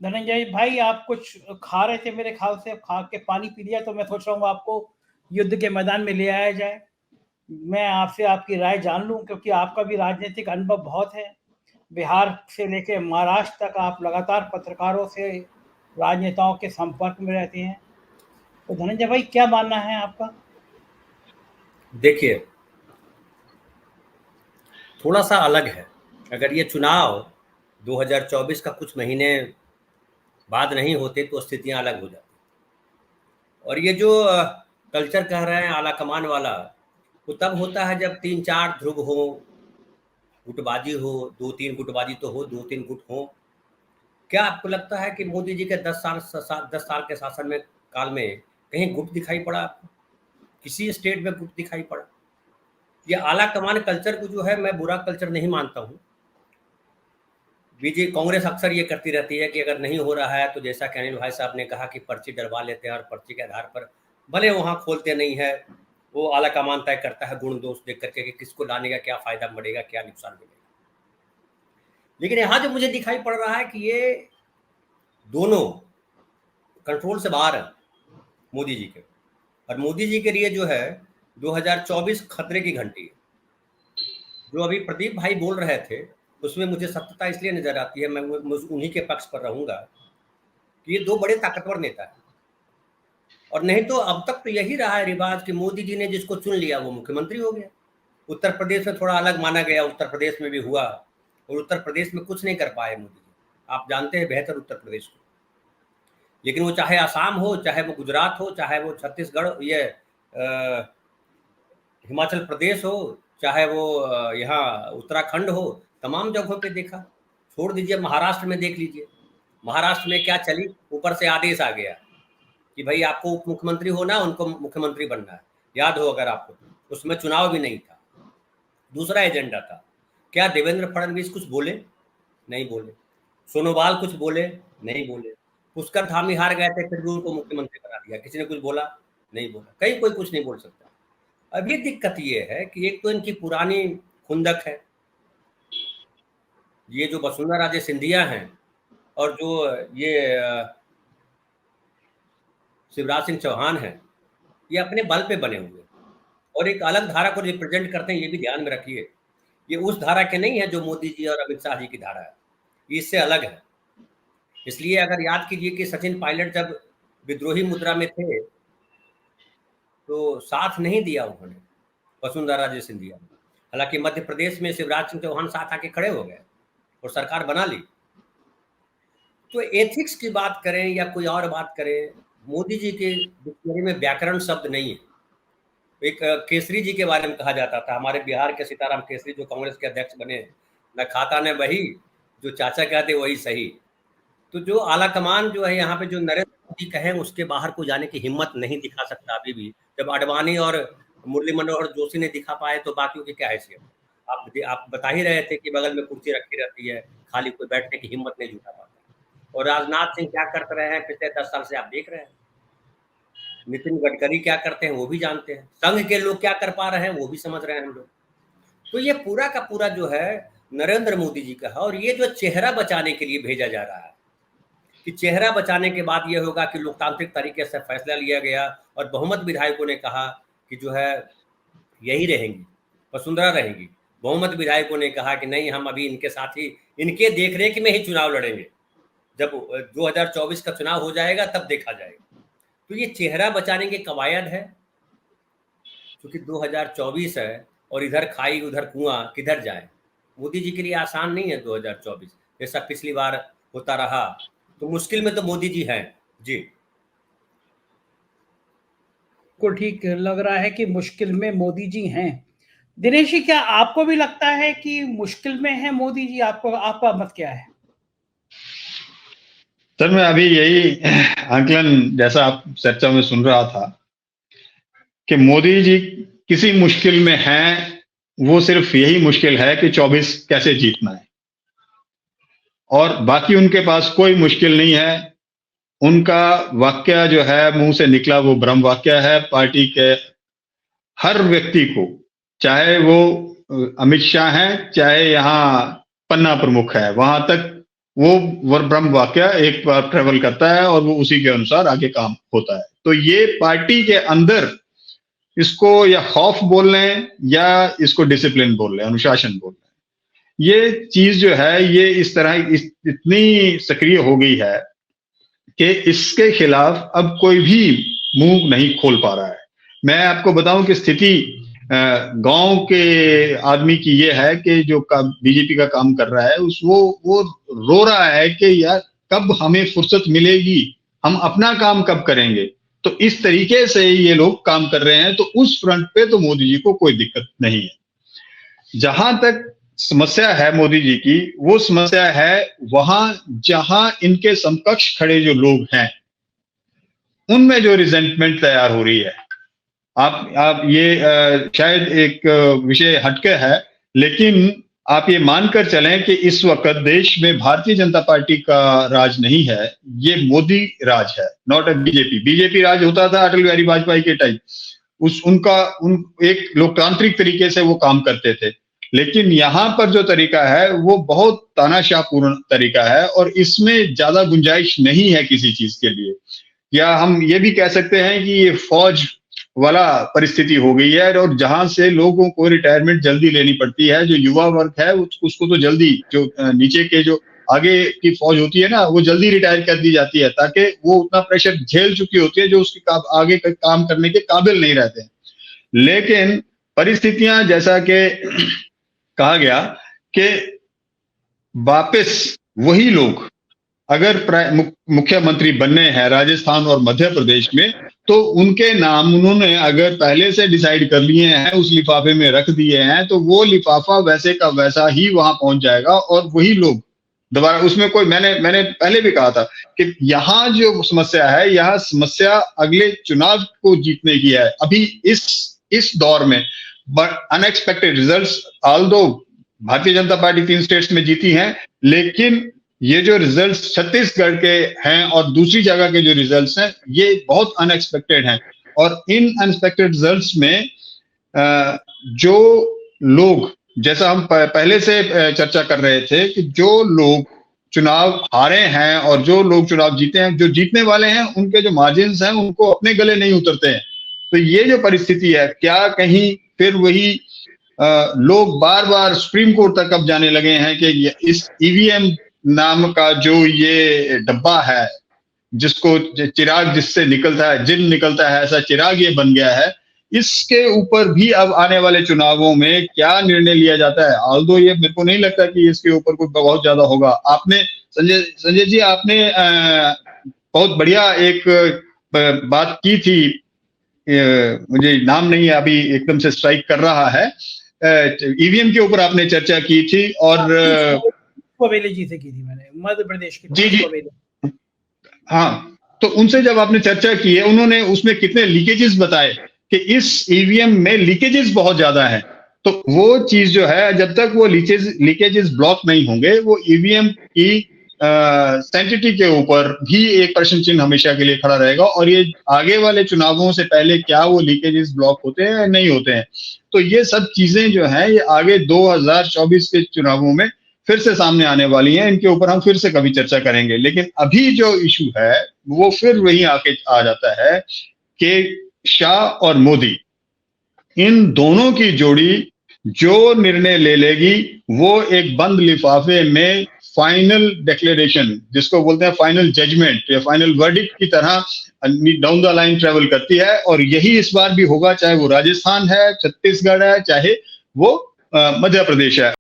धनंजय भाई, आप कुछ खा रहे थे मेरे ख्याल से, खा के पानी पी लिया, तो मैं सोच रहा हूँ आपको युद्ध के मैदान में ले आया जाए। मैं आपसे आपकी राय जान लूं, क्योंकि आपका भी राजनीतिक अनुभव बहुत है। बिहार से लेके महाराष्ट्र तक आप लगातार पत्रकारों से, राजनेताओं के संपर्क में रहते हैं। तो धनंजय भाई, क्या मानना है आपका? देखिए, थोड़ा सा अलग है। अगर ये चुनाव 2024 का कुछ महीने बाद नहीं होते तो स्थितियां अलग हो जाती। और ये जो कल्चर कह रहे हैं आला कमान वाला, वो तब होता है जब 3-4 ध्रुव हो, गुटबाजी हो, 2-3 गुटबाजी तो हो, 2-3 गुट हो। क्या आपको लगता है कि मोदी जी के 10 साल के शासन में काल में कहीं गुट दिखाई पड़ा आपको? किसी स्टेट में गुट दिखाई पड़ा? ये आला कमान कल्चर को जो है, मैं बुरा कल्चर नहीं मानता हूँ। कांग्रेस अक्सर ये करती रहती है कि अगर नहीं हो रहा है तो जैसा कि अनिल भाई साहब ने कहा कि पर्ची डलवा लेते हैं, और पर्ची के आधार पर भले वहाँ खोलते नहीं है, वो आला कमान तय करता है गुण दोष देख करके कि किसको लाने का क्या फायदा बढ़ेगा, क्या नुकसान मिलेगा। लेकिन यहाँ जो मुझे दिखाई पड़ रहा है कि ये दोनों कंट्रोल से बाहर है मोदी जी के। और मोदी जी के लिए जो है 2024 खतरे की घंटी है। जो अभी प्रदीप भाई बोल रहे थे, उसमें मुझे सत्यता इसलिए नजर आती है, मैं उन्हीं के पक्ष पर रहूंगा कि ये दो बड़े ताकतवर नेता हैं। और नहीं तो अब तक तो यही रहा है रिवाज कि मोदी जी ने जिसको चुन लिया वो मुख्यमंत्री हो गया। उत्तर प्रदेश में थोड़ा अलग माना गया, उत्तर प्रदेश में भी हुआ, और उत्तर प्रदेश में कुछ नहीं कर पाए मोदी जी। आप जानते हैं बेहतर उत्तर प्रदेश को। लेकिन वो चाहे आसाम हो, चाहे वो गुजरात हो, चाहे वो छत्तीसगढ़, ये हिमाचल प्रदेश हो, चाहे वो यहाँ उत्तराखंड हो, तमाम जगहों पे देखा। छोड़ दीजिए, महाराष्ट्र में देख लीजिए। महाराष्ट्र में क्या चली, ऊपर से आदेश आ गया कि भाई आपको उप मुख्यमंत्री होना, उनको मुख्यमंत्री बनना है। याद हो अगर आपको, उसमें चुनाव भी नहीं था, दूसरा एजेंडा था। क्या देवेंद्र फडणवीस कुछ बोले? नहीं बोले। सोनोवाल कुछ बोले? नहीं बोले। पुष्कर धामी हार गए थे, फिर भी उनको मुख्यमंत्री बना दिया। किसी ने कुछ बोला? नहीं बोला। कहीं कोई कुछ नहीं बोल सकता। अब ये दिक्कत ये है कि एक तो इनकी पुरानी खुंदक है, ये जो वसुंधरा राजे सिंधिया हैं, और जो ये शिवराज सिंह चौहान हैं, ये अपने बल पे बने हुए और एक अलग धारा को रिप्रेजेंट करते हैं। ये भी ध्यान में रखिए, ये उस धारा के नहीं है जो मोदी जी और अमित शाह जी की धारा है, ये इससे अलग है। इसलिए अगर याद कीजिए कि सचिन पायलट जब विद्रोही मुद्रा में थे तो साथ नहीं दिया उन्होंने वसुंधरा राजे सिंधिया। हालांकि मध्य प्रदेश में शिवराज सिंह चौहान साथ आके खड़े हो गए और सरकार बना ली। तो एथिक्स की बात करें या कोई और बात करें, मोदी जी के डिक्शनरी में व्याकरण शब्द नहीं है। एक केसरी जी के बारे में कहा जाता था, हमारे बिहार के सीताराम केसरी जो कांग्रेस के अध्यक्ष बने, न खाता न वही, जो चाचा कहते वही सही। तो जो आला कमान जो है यहाँ पे, जो नरेंद्र मोदी कहें उसके बाहर को जाने की हिम्मत नहीं दिखा सकता अभी भी। जब अडवाणी और मुरली मनोहर जोशी ने दिखा पाए तो बाकियों की क्या हैसियत? आप बता ही रहे थे कि बगल में कुर्सी रखी रहती है, खाली कोई बैठने की हिम्मत नहीं जुटा पाता। और राजनाथ सिंह क्या करते रहे हैं पिछले 10 साल से आप देख रहे हैं। नितिन गडकरी क्या करते हैं वो भी जानते हैं। संघ के लोग क्या कर पा रहे हैं वो भी समझ रहे हैं हम लोग। तो ये पूरा का पूरा जो है नरेंद्र मोदी जी का है। और ये जो चेहरा बचाने के लिए भेजा जा रहा है कि चेहरा बचाने के बाद ये होगा कि लोकतांत्रिक तरीके से फैसला लिया गया और बहुमत विधायकों ने कहा कि जो है यही रहेंगी, वसुंधरा रहेगी। बहुमत विधायकों ने कहा कि नहीं, हम अभी इनके साथ ही, इनके देखरेख में ही चुनाव लड़ेंगे। जब 2024 का चुनाव हो जाएगा तब देखा जाएगा। तो ये चेहरा बचाने की कवायद है, क्योंकि 2024 है और इधर खाई उधर कुआं, किधर जाए। मोदी जी के लिए आसान नहीं है 2024, जैसा पिछली बार होता रहा। तो मुश्किल में तो मोदी जी हैं जी। को ठीक लग रहा है कि मुश्किल में मोदी जी हैं। दिनेश जी, क्या आपको भी लगता है कि मुश्किल में है मोदी जी? आपको, आपका मत क्या है? सर, मैं अभी यही आंकलन जैसा आप चर्चा में सुन रहा था कि मोदी जी किसी मुश्किल में हैं। वो सिर्फ यही मुश्किल है कि 24 कैसे जीतना है, और बाकी उनके पास कोई मुश्किल नहीं है। उनका वाक्य जो है मुंह से निकला वो ब्रह्म वाक्य है। पार्टी के हर व्यक्ति को, चाहे वो अमित शाह हैं, चाहे यहाँ पन्ना प्रमुख है, वहां तक वो ब्रह्म वाक्य एक बार ट्रेवल करता है और वो उसी के अनुसार आगे काम होता है। तो ये पार्टी के अंदर इसको या खौफ बोल लें या इसको डिसिप्लिन बोल लें, अनुशासन बोल लें, ये चीज जो है ये इस तरह इतनी सक्रिय हो गई है कि इसके खिलाफ अब कोई भी मुंह नहीं खोल पा रहा है। मैं आपको बताऊं कि स्थिति गांव के आदमी की ये है कि जो बीजेपी का काम कर रहा है वो रो रहा है कि यार कब हमें फुर्सत मिलेगी, हम अपना काम कब करेंगे। तो इस तरीके से ये लोग काम कर रहे हैं। तो उस फ्रंट पे तो मोदी जी को कोई दिक्कत नहीं है। जहां तक समस्या है मोदी जी की, वो समस्या है वहां जहां इनके समकक्ष खड़े जो लोग हैं उनमें जो रिजेंटमेंट तैयार हो रही है। आप ये शायद एक विषय हटके है, लेकिन आप ये मानकर चलें कि इस वक्त देश में भारतीय जनता पार्टी का राज नहीं है, ये मोदी राज है, नॉट अ बीजेपी। बीजेपी राज होता था अटल बिहारी वाजपेयी के टाइम, एक लोकतांत्रिक तरीके से वो काम करते थे। लेकिन यहाँ पर जो तरीका है वो बहुत तानाशाहपूर्ण तरीका है और इसमें ज्यादा गुंजाइश नहीं है किसी चीज के लिए। या हम ये भी कह सकते हैं कि ये फौज वाला परिस्थिति हो गई है और जहां से लोगों को रिटायरमेंट जल्दी लेनी पड़ती है। जो युवा वर्ग है उसको तो जल्दी, जो नीचे के जो आगे की फौज होती है ना, वो जल्दी रिटायर कर दी जाती है ताकि वो उतना प्रेशर झेल चुकी होती है जो उसके आगे काम करने के काबिल नहीं रहते हैं। लेकिन परिस्थितियां जैसा कि कहा गया कि वापस वही लोग अगर मुख्यमंत्री बनने हैं राजस्थान और मध्य प्रदेश में, तो उनके नाम उन्होंने अगर पहले से डिसाइड कर लिए हैं, उस लिफाफे में रख दिए हैं, तो वो लिफाफा वैसे का वैसा ही वहां पहुंच जाएगा और वही लोग दोबारा उसमें कोई मैंने पहले भी कहा था कि यहाँ जो समस्या है, यहाँ समस्या अगले चुनाव को जीतने की है। अभी इस दौर में unexpected results, although Bharatiya Janata party 3 states में जीती है, लेकिन ये जो रिजल्ट्स छत्तीसगढ़ के हैं और दूसरी जगह के जो रिजल्ट्स हैं ये बहुत अनएक्सपेक्टेड हैं। और इन अनएक्सपेक्टेड रिजल्ट्स में जो लोग, जैसा हम पहले से चर्चा कर रहे थे कि जो लोग चुनाव हारे हैं और जो लोग चुनाव जीते हैं, जो जीतने वाले हैं, उनके जो मार्जिन्स हैं उनको अपने गले नहीं उतरते हैं। तो ये जो परिस्थिति है, क्या कहीं फिर वही लोग बार बार सुप्रीम कोर्ट तक अब जाने लगे हैं कि इस ईवीएम नाम का जो ये डब्बा है, जिसको चिराग जिससे निकलता है, जिन निकलता है ऐसा चिराग ये बन गया है, इसके ऊपर भी अब आने वाले चुनावों में क्या निर्णय लिया जाता है। ऑल्दो ये मेरे को नहीं लगता कि इसके ऊपर कोई बहुत ज्यादा होगा। आपने संजय जी आपने बहुत बढ़िया एक बात की थी, मुझे नाम नहीं अभी एकदम से स्ट्राइक कर रहा है, ईवीएम के ऊपर आपने चर्चा की थी और पवेली जी से की थी मैंने, मध्य प्रदेश की। जी हाँ, तो उनसे जब आपने चर्चा की है, उन्होंने उसमें कितने लीकेजेस बताए कि इस ईवीएम में लीकेजेस बहुत ज्यादा है। तो वो चीज जो है, जब तक वो लीकेजेस ब्लॉक नहीं होंगे, वो ईवीएम की सैंटिटी के ऊपर भी एक प्रश्न चिन्ह हमेशा के लिए खड़ा रहेगा। और ये आगे वाले चुनावों से पहले क्या वो लीकेजेस ब्लॉक होते हैं या नहीं होते हैं, तो ये सब चीजें जो हैं ये आगे 2024 के चुनावों में फिर से सामने आने वाली हैं। इनके ऊपर हम फिर से कभी चर्चा करेंगे। लेकिन अभी जो इशू है वो फिर वही आके आ जाता है कि शाह और मोदी, इन दोनों की जोड़ी जो निर्णय ले लेगी वो एक बंद लिफाफे में फाइनल डिक्लेरेशन, जिसको बोलते हैं फाइनल जजमेंट या फाइनल वर्डिक्ट की तरह डाउन द लाइन ट्रेवल करती है। और यही इस बार भी होगा, चाहे वो राजस्थान है, छत्तीसगढ़ है, चाहे वो मध्य प्रदेश है।